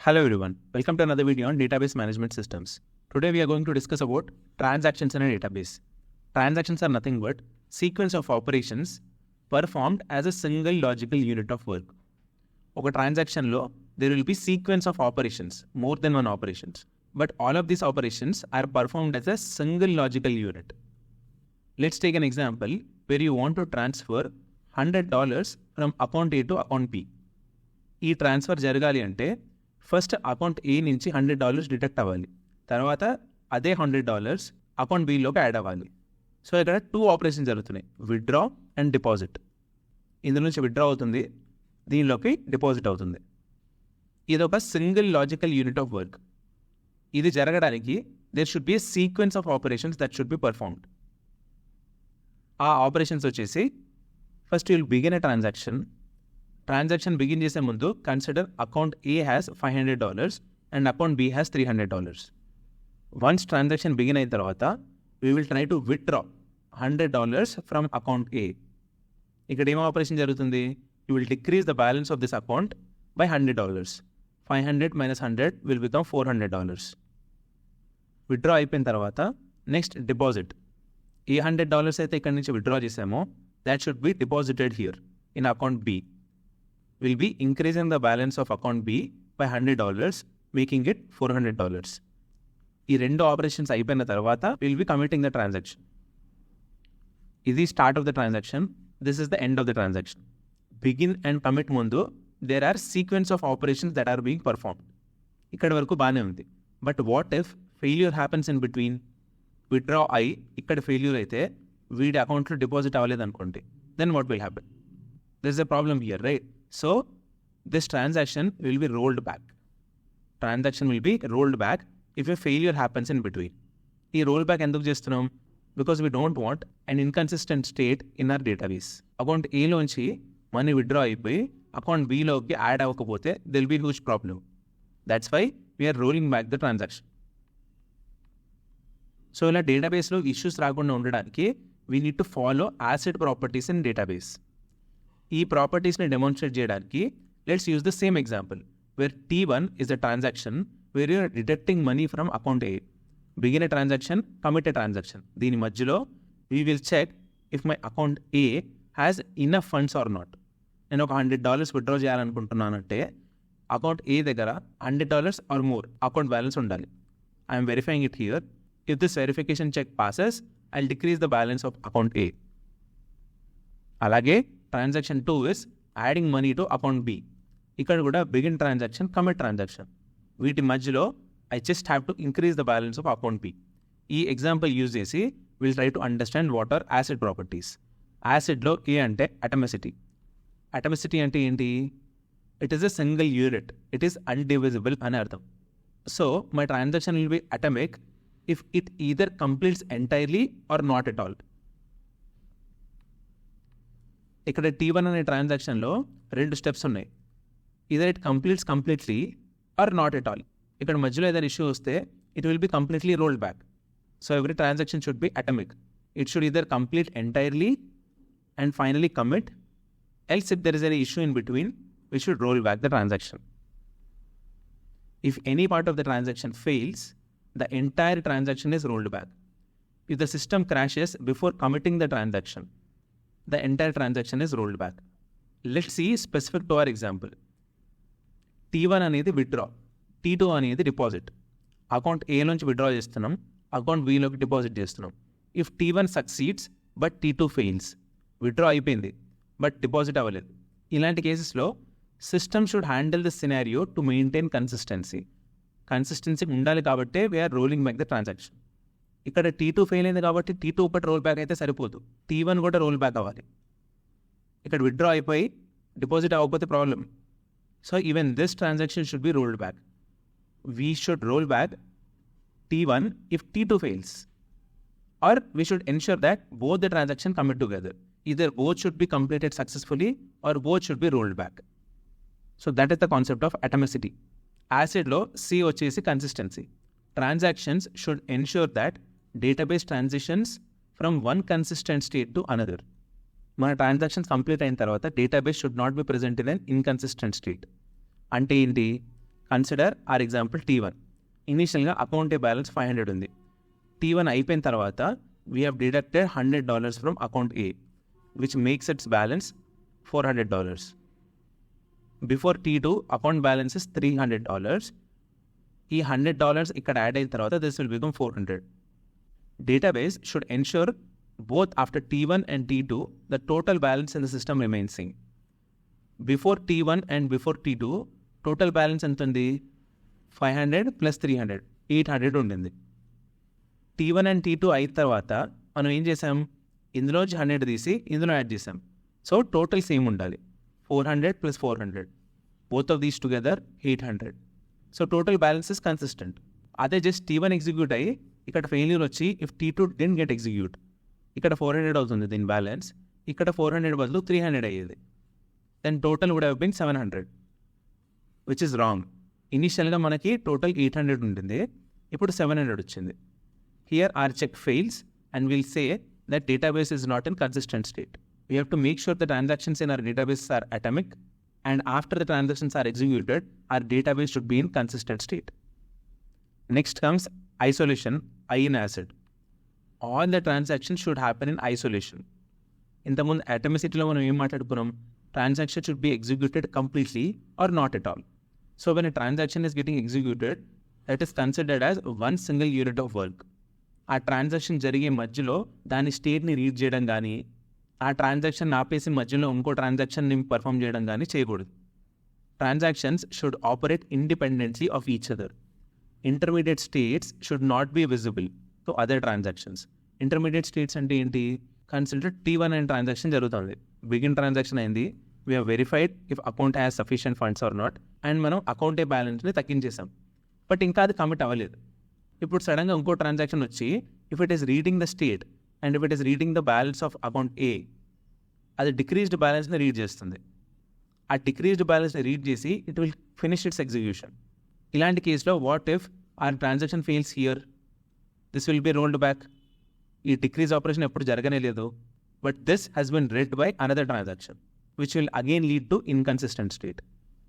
Hello everyone, welcome to another video on database management systems. Today we are going to discuss about transactions in a database. Transactions are nothing but sequence of operations performed as a single logical unit of work. ఒక transaction లో there will be sequence of operations, more than one operations. But all of these operations are performed as a single logical unit. Let's take an example where you want to transfer $100 from account A to account B. ఈ transfer జరగాలి అంటే first account ఏ నుంచి $100 deduct అవ్వాలి, తర్వాత అదే $100 account బిలోకి add అవ్వాలి. So ఇక్కడ 2 ఆపరేషన్ జరుగుతున్నాయి, విత్డ్రా అండ్ డిపాజిట్. ఇందులో నుంచి విత్డ్రా అవుతుంది, దీనిలోకి డిపాజిట్ అవుతుంది. ఇది ఒక single logical unit of work. ఇది జరగడానికి there should be sequence of operations that should be performed. ఆ ఆపరేషన్స్ వచ్చేసి first will begin a transaction begin చేసే ముందు consider account A has $500 and account B has $300. Once transaction begin అయిన తర్వాత we will try to withdraw $100 from account A. ఇక్కడ ఏం operation జరుగుతుంది? You will decrease the balance of this account by $100. 500 minus 100 will become $400. Withdraw అయిపోయిన తర్వాత next deposit. ఏ $100 అయితే ఇక్కడ నుంచి విత్డ్రా చేసామో that should be deposited here in account B. will be increasing the balance of account B by $100, making it $400. ఈ రెండు operations అయిపోయిన తర్వాత will be committing the transaction. ఇది start of the transaction, this is the end of the transaction. Begin and commit ముందు there are sequence of operations that are being performed. ఇక్కడ వరకు బాగానే ఉంది. But what if failure happens in between? Withdraw అయి ఇక్కడ failure అయితే వీడి అకౌంట్లో డిపాజిట్ అవ్వలేదు అనుకోండి, then what will happen? This is a problem here, right? So, this transaction will be rolled back. Transaction will be rolled back if a failure happens in between. ఈ roll back ఎందుకు చేస్తున్నాం? Because we don't want an inconsistent state in our database. Account ఏలోంచి money withdraw అయిపోయి account బిలోకి add అవ్వకపోతే there'll be huge problem. That's why we're rolling back the transaction. So ఇలా డేటాబేస్లో issues రాకుండా ఉండడానికి we need to follow ACID properties in database. ఈ ప్రాపర్టీస్ని డెమాన్స్ట్రేట్ చేయడానికి let's use the same example where T1 is a transaction where you are deducting money from account A. Begin a transaction, commit a transaction. దీని మధ్యలో we will check if my account A has enough funds or not. నేను ఒక $100 withdraw చేయాలనుకుంటున్నానంటే account ఏ దగ్గర $100 or more account balance ఉండాలి. I'm verifying it here. If this verification check passes I will decrease the balance of account A. అలాగే transaction 2 is adding money to account B. ఇక్కడ కూడా begin transaction, commit transaction. వీటి మధ్యలో I just have to increase the balance of account B. ఈ example use చేసి will try to understand what are ACID properties. యాసిడ్లో A అంటే atomicity. Atomicity అంటే ఏంటి? It is a single unit, it is indivisible అని అర్థం. So my transaction will be atomic if it either completes entirely or not at all. ఇక్కడ T1 అనే ట్రాన్సాక్షన్లో 2 steps ఉన్నాయి. Either it completes completely or not at all. ఇక్కడ మధ్యలో ఏదైనా issue వస్తే it will be completely rolled back. So every transaction should be atomic. It should either complete entirely and finally commit, else if there is any issue in between we should roll back the transaction. If any part of the transaction fails, the entire transaction is rolled back. If the system crashes before committing the transaction, the entire transaction is rolled back. Let's see specific to our example. T1 అనేది withdraw, T2 అనేది deposit. Account ఏ నుంచి withdraw చేస్తున్నాం, account బిలోకి deposit చేస్తున్నాం. If T1 succeeds but T2 fails, withdraw అయిపోయింది but deposit అవ్వలేదు. ఇలాంటి కేసెస్లో system should handle the scenario to maintain consistency. Consistency ఉండాలి కాబట్టే we are rolling back the transaction. ఇక్కడ T2 ఫెయిల్ అయింది కాబట్టి T2 ఒకటి రోల్ బ్యాక్ అయితే సరిపోదు, T1 కూడా రోల్ బ్యాక్ అవ్వాలి. ఇక్కడ విత్డ్రా అయిపోయి డిపాజిట్ అవ్వకపోతే problem. So even this transaction should be rolled back. We should roll back T1 if T2 fails, or we should ensure that both the transaction commit together. Either both should be completed successfully or both should be rolled back. So that is the concept of atomicity. యాసిడ్లో C వచ్చేసి consistency. Transactions should ensure that database transitions from one consistent state to another. మన ట్రాన్సాక్షన్స్ కంప్లీట్ అయిన తర్వాత database should not be present in an inconsistent state. అంటే ఏంటి? Consider our example T1. ఇనీషియల్గా అకౌంట్ ఏ బ్యాలెన్స్ 500 ఉంది. T1 అయిపోయిన తర్వాత we have deducted $100 from account A, which makes it's balance $400. Before T2 account balance is $300. ఈ $100 ఇక్కడ add అయిన తర్వాత this will become 400. Database should ensure both after T1 and T2 the total balance in the system remains same. Before T1 and before T2 total balance ఎంత ఉంది? 500 plus 300 800 ఉండింది. T1 and T2 అయిన తర్వాత మనం ఏం చేసాం? ఇందులోంచి 100 తీసి ఇందులో యాడ్ చేసాం. సో టోటల్ సేమ్ ఉండాలి. 400 plus 400 both of these together 800. So total balance is consistent. అదే జస్ట్ T1 ఎగ్జిక్యూట్ అయ్యి ఇక్కడ ఫెయిల్యూర్ వచ్చి if T2 didn't get execute ఇక్కడ 400 అవుతుంది దీని బ్యాలెన్స్, ఇక్కడ 400 బదులు 300 అయ్యేది. Then total would have been 700, which is wrong. ఇనీషియల్గా మనకి టోటల్ 800 ఉంటుంది, ఇప్పుడు 700 వచ్చింది. Here our check fails and will say that database is not in consistent state. We have to make sure the transactions in our database are atomic and after the transactions are executed our database should be in consistent state. Next comes isolation, I in ACID. All the transactions should happen in isolation. ఇంతకుముందు atomicity-లో మనం ఏం మాట్లాడుకున్నాం? Transaction should be executed completely or not at all. So when a transaction is getting executed, that is considered as one single unit of work. ఆ transaction జరిగే మధ్యలో దాని స్టేట్ని read చేయడం కానీ, ఆ ట్రాన్సాక్షన్ ఆపేసి మధ్యలో ఇంకో ట్రాన్సాక్షన్ని పర్ఫామ్ చేయడం కానీ చేయకూడదు. Transactions should operate independently of each other. Intermediate states should not be visible to other transactions. Intermediate states అంటే ఏంటి? కన్సిడర్ T1 అనే ట్రాన్సాక్షన్ జరుగుతుంది. బిగిన్ ట్రాన్సాక్షన్ అయింది, we have verified if account has sufficient funds or not, and మనం account A బ్యాలెన్స్ని తగ్గించేసాం. But ఇంకా అది కమిట్ అవ్వలేదు. ఇప్పుడు సడన్గా ఇంకో ట్రాన్సాక్షన్ వచ్చి if it is reading the state and if it is reading the balance of account A, అది డిక్రీజ్డ్ బ్యాలెన్స్ని రీడ్ చేస్తుంది. ఆ డిక్రీజ్డ్ బ్యాలెన్స్ని రీడ్ చేసి it will finish its execution. ఇలాంటి కేసులో what if our transaction fails here, this will be rolled back. ఈ decrease operation ఎప్పుడు జరగనే లేదు, but this has been read by another transaction which will again lead to inconsistent state.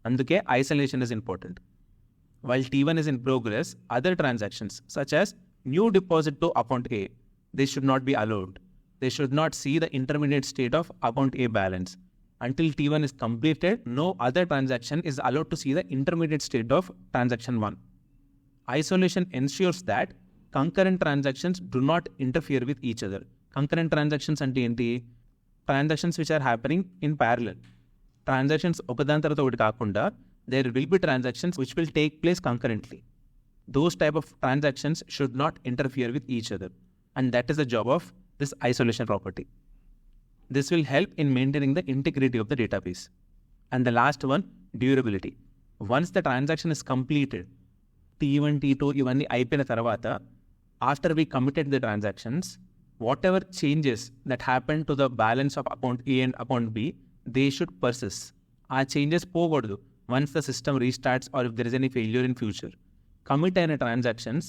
అందుకే isolation is important. While T1 is in progress, other transactions such as new deposit to account A, they should not be allowed. They should not see the intermediate state of account A balance. Until T1 is completed, no other transaction is allowed to see the intermediate state of transaction 1. Isolation ensures that concurrent transactions do not interfere with each other. Concurrent transactions అంటే ఏంటి? Transactions which are happening in parallel. Transactions ఒకదాని తర్వాత ఒకటి కాకుండా there will be transactions which will take place concurrently. Those type of transactions should not interfere with each other, and that is the job of this isolation property. This will help in maintaining the integrity of the database. And the last one, durability. Once the transaction is completed, T1, T2 ఇవన్నీ అయిపోయిన తర్వాత, after we committed the transactions, whatever changes that happen to the balance of account A and account B, they should persist. ఆ changes పోకూడదు once the system restarts or if there is any failure in future. Commit అయిన transactions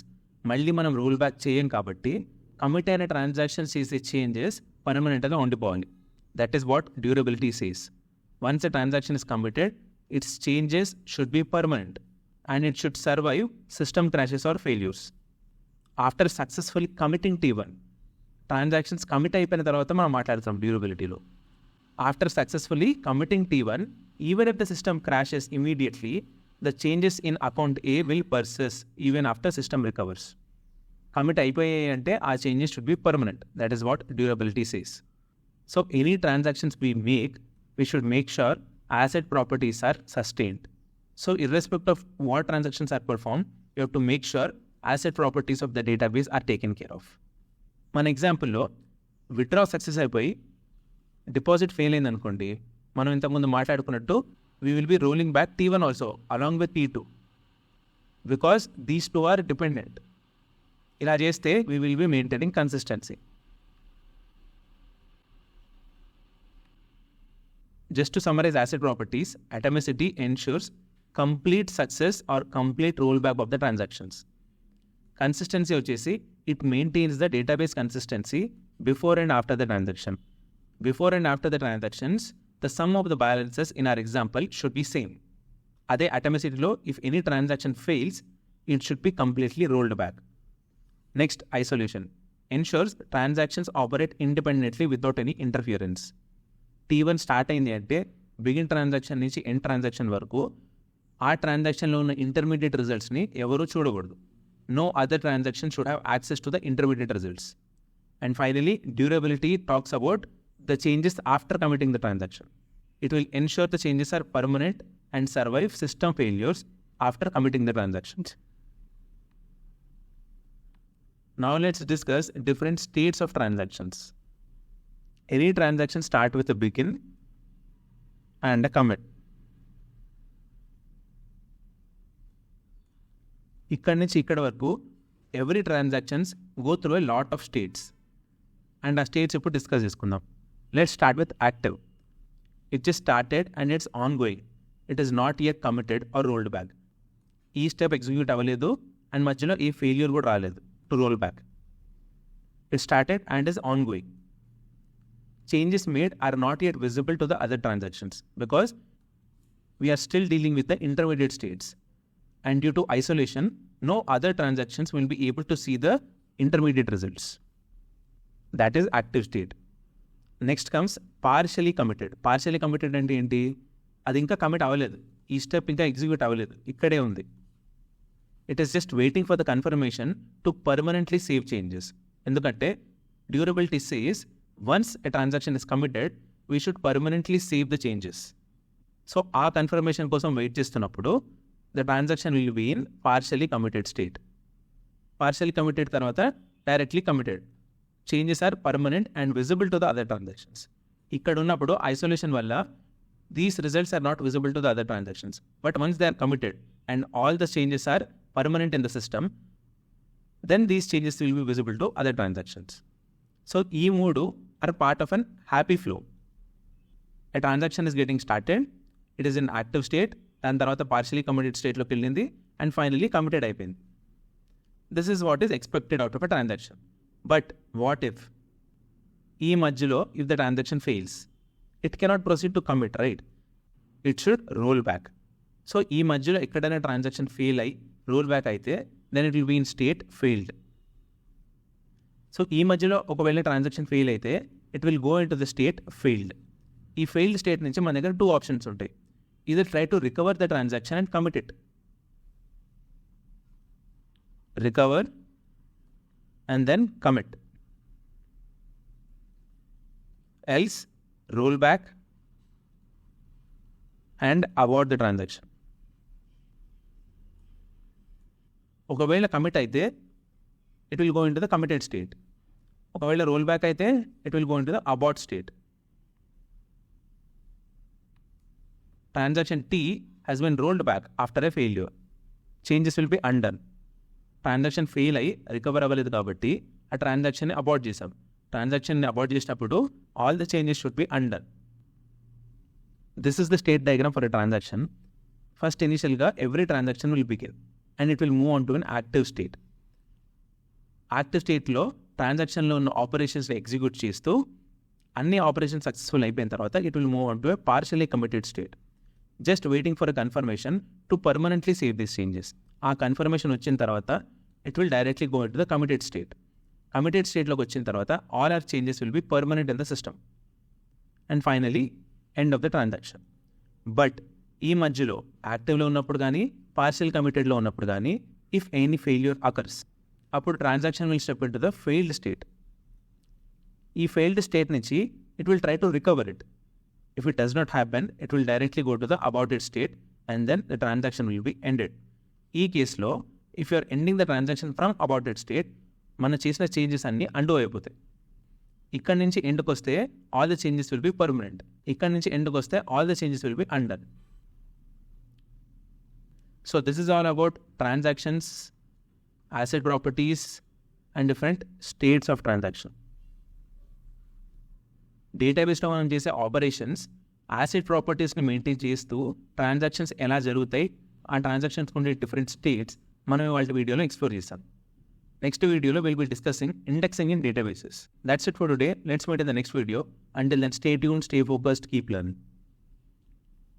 మళ్ళీ మనం roll back చేయం కాబట్టి commit అయిన transactions చేసే changes పర్మనెంట్గా ఉండిపోవాలి. That is what durability says. Once a transaction is committed, its changes should be permanent and it should survive system crashes or failures. After successfully committing T1, transactions commit అయిపోయిన తర్వాత మనం మాట్లాడుతాం డ్యూరబిలిటీలో. After successfully committing T1, even if the system crashes immediately, the changes in account A will persist even after system recovers. Commit అయిపోయాయి అంటే ఆ changes should be permanent. That is what durability says. So any transactions we make, we should make sure asset properties are sustained. So irrespective of what transactions are performed, you have to make sure asset properties of the database are taken care of. మన ఎగ్జాంపుల్లో withdraw success అయిపోయి deposit fail అయింది అనుకోండి, మనం ఇంతకుముందు మాట్లాడుకున్నట్టు we will be rolling back T1 also along with T2 because these two are dependent. ఇలా చేస్తే we will be maintaining consistency. Just to summarise asset properties, atomicity ensures complete success or complete rollback of the transactions. Consistency వచ్చేసి it maintains the database consistency before and after the transaction. Before and after the transactions, the sum of the balances in our example should be same. అదే అటామిసిటీలో if any transaction fails it should be completely rolled back. Next isolation ensures transactions operate independently without any interference. T1 start అయింది అంటే begin transaction నుంచి end transaction వరకు ఆ ట్రాన్సాక్షన్లో ఉన్న intermediate రిజల్ట్స్ని ఎవరూ చూడకూడదు. No other transaction should have access to the intermediate results. And finally durability talks about the changes after committing the transaction. It will ensure the changes are permanent and survive system failures after committing the transactions. Now let's discuss different states of transactions. Any transaction start with a begin and a commit. ikkadi nunchi ikkadi varaku every transactions go through a lot of states and ఆ states ఇప్పుడు discuss చేసుకుందాం. Let's start with active. It just started and it's ongoing. It is not yet committed or rolled back. ఈ step execute అవ్వలేదు and మధ్యలో ఈ failure కూడా రాలేదు to roll back. It started and is ongoing. Changes made are not yet visible to the other transactions because we are still dealing with the intermediate states. And due to isolation, no other transactions will be able to see the intermediate results. That is active state. Next comes partially committed. Partially committed అంటే ఏంటి? అది ఇంకా commit అవ్వలేదు, ఈ step ఇంకా execute అవ్వలేదు, ఇక్కడే ఉంది. It is just waiting for the confirmation to permanently save changes. ఎందుకంటే durability says once a transaction is committed we should permanently save the changes. So ఆ కన్ఫర్మేషన్ కోసం వెయిట్ చేస్తున్నప్పుడు the transaction will be in partially committed state. Partially committed తర్వాత directly committed. Changes are permanent and visible to the other transactions. ఇక్కడ ఉన్నప్పుడు isolation వల్ల these results are not visible to the other transactions. But once they are committed and all the changes are permanent in the system, then these changes will be visible to other transactions. So ఈ మూడు are part of an happy flow. A transaction is getting started, it is in active state, దాని తర్వాత partially committed స్టేట్లోకి వెళ్ళింది and finally committed అయిపోయింది. This is what is expected out of a transaction. But what if ఈ మధ్యలో if the transaction fails, it cannot proceed to commit, right? It should roll back. So ఈ మధ్యలో ఎక్కడైనా transaction fail అయి roll back అయితే then it will be in state failed. So ఈ మధ్యలో ఒకవేళ ట్రాన్సాక్షన్ ఫెయిల్ అయితే it will go into the state failed. ఈ ఫెయిల్డ్ స్టేట్ నుంచి మన దగ్గర 2 ఆప్షన్స్ ఉంటాయి. either try to recover the transaction and commit it. Recover and then commit. Else roll back and abort the transaction. ఒకవేళ commit అయితే it will go into the committed state. ఒకవేళ roll back అయితే it will go into the abort state. Transaction T has been rolled back after a failure. Changes will be undone. Transaction fail అయ్యి recover అవ్వలేదు కాబట్టి ఆ ట్రాన్సాక్షన్ని abort చేసాం. ట్రాన్సాక్షన్ని abort చేసినప్పుడు all the changes should be undone. This is the state diagram for a transaction. First ఇనిషియల్గా every transaction will begin and it will move on to an active state. Active స్టేట్లో ట్రాన్సాక్షన్లో ఉన్న ఆపరేషన్స్ని execute చేస్తూ అన్ని operations successful అయిపోయిన తర్వాత it will move on to a partially committed state, just waiting for a confirmation to permanently save this changes. ఆ confirmation వచ్చిన తర్వాత it will directly go into the committed state. Committed స్టేట్లోకి వచ్చిన తర్వాత all our changes will be permanent in the system and finally end of the transaction. But ఈ మధ్యలో యాక్టివ్లో ఉన్నప్పుడు కానీ పార్షియల్ కమిటెడ్లో ఉన్నప్పుడు కానీ ఇఫ్ ఎనీ ఫెయిల్యూర్ అకర్స్, అప్పుడు transaction will step into the failed state. ఈ ఫెయిల్డ్ స్టేట్ నుంచి it will try to recover it. If it does not happen, it will directly go to the aborted state and then the transaction will be ended. ఈ కేసులో if you are ending the transaction from aborted state, మనం చేసిన changes అన్నీ undo అయిపోతాయి. ఇక్కడ నుంచి ఎండ్కి వస్తే all the changes will be permanent, ఇక్కడ నుంచి ఎండ్కి వస్తే all the changes will B undone. So this is all about transactions, asset properties and different states of transaction. డేటాబేస్లో మనం చేసే ఆపరేషన్స్ యాసెట్ ప్రాపర్టీస్ని మెయింటైన్ చేస్తూ ట్రాన్సాక్షన్స్ ఎలా జరుగుతాయి, ఆ ట్రాన్సాక్షన్స్ ఉండే డిఫరెంట్ స్టేట్స్ మనం వాళ్ళ వీడియోలో ఎక్స్ప్లోర్ చేస్తాం. నెక్స్ట్ వీడియోలో will be discussing indexing in databases. That's it for today. Let's meet in the next video. Until then, stay tuned, stay focused, keep learning.